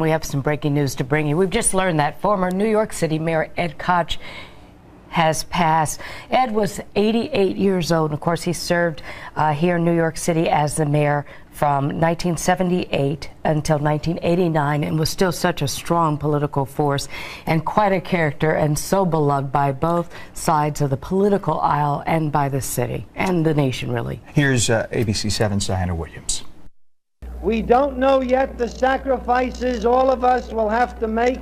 We have some breaking news to bring you. We've just learned that former New York City Mayor Ed Koch has passed. Ed was 88 years old. Of course, he served here in New York City as the mayor from 1978 until 1989 and was still such a strong political force and quite a character and so beloved by both sides of the political aisle and by the city and the nation, really. Here's ABC 7's Diana Williams. We don't know yet the sacrifices all of us will have to make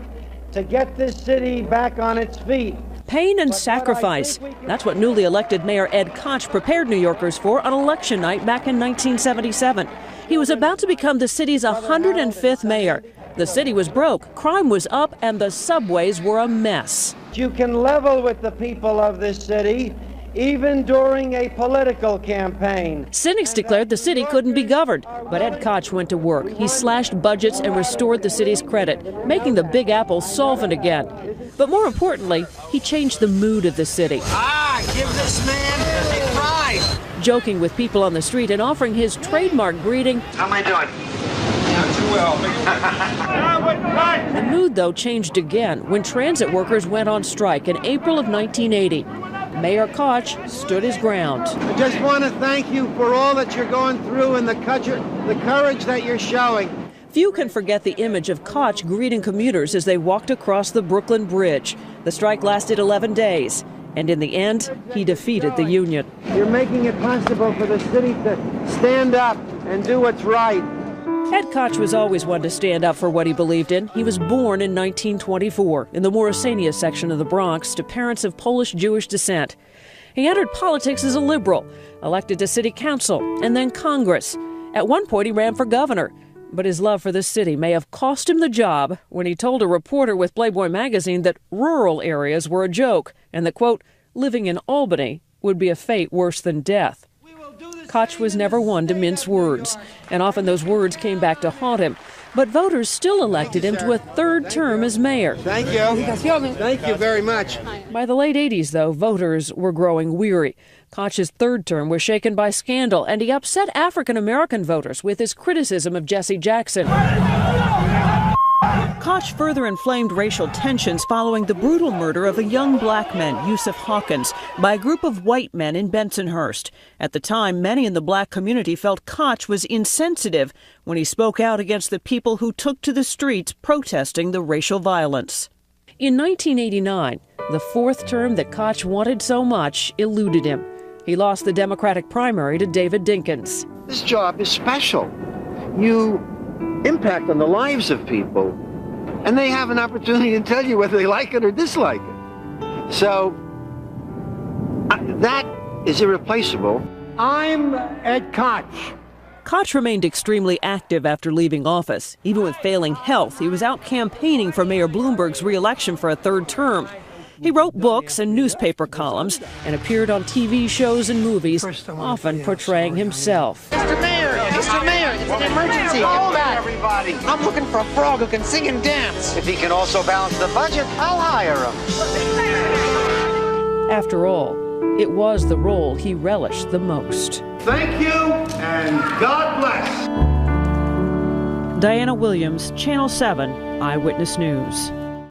to get this city back on its feet. Pain and sacrifice. That's what newly elected Mayor Ed Koch prepared New Yorkers for on election night back in 1977. He was about to become the city's 105th mayor. The city was broke, crime was up, and the subways were a mess. You can level with the people of this city, even during a political campaign. Cynics declared the city couldn't be governed, but Ed Koch went to work. He slashed budgets and restored the city's credit, making the Big Apple solvent again. But more importantly, he changed the mood of the city. Give this man a prize. Joking with people on the street and offering his trademark greeting. How am I doing? Not too well. The mood, though, changed again when transit workers went on strike in April of 1980. Mayor Koch stood his ground. I just want to thank you for all that you're going through and the courage that you're showing. Few can forget the image of Koch greeting commuters as they walked across the Brooklyn Bridge. The strike lasted 11 days, and in the end, he defeated the union. You're making it possible for the city to stand up and do what's right. Ed Koch was always one to stand up for what he believed in. He was born in 1924 in the Morrisania section of the Bronx to parents of Polish-Jewish descent. He entered politics as a liberal, elected to city council and then Congress. At one point, he ran for governor. But his love for the city may have cost him the job when he told a reporter with Playboy magazine that rural areas were a joke and that, quote, living in Albany would be a fate worse than death. Koch was never one to mince words, and often those words came back to haunt him. But voters still elected him to a third term as mayor. Thank you. Thank you very much. By the late 80s, though, voters were growing weary. Koch's third term was shaken by scandal, and he upset African-American voters with his criticism of Jesse Jackson. Koch further inflamed racial tensions following the brutal murder of a young black man, Yusuf Hawkins, by a group of white men in Bensonhurst. At the time, many in the black community felt Koch was insensitive when he spoke out against the people who took to the streets protesting the racial violence. In 1989, the fourth term that Koch wanted so much eluded him. He lost the Democratic primary to David Dinkins. This job is special. You impact on the lives of people, and they have an opportunity to tell you whether they like it or dislike it. So that is irreplaceable. I'm Ed Koch. Koch remained extremely active after leaving office. Even with failing health, he was out campaigning for Mayor Bloomberg's re-election for a third term. He wrote books and newspaper columns and appeared on TV shows and movies, often portraying himself. Mr. Mayor, it's an emergency. Get back. Everybody. I'm looking for a frog who can sing and dance. If he can also balance the budget, I'll hire him. After all, it was the role he relished the most. Thank you, and God bless. Diana Williams, Channel 7 Eyewitness News.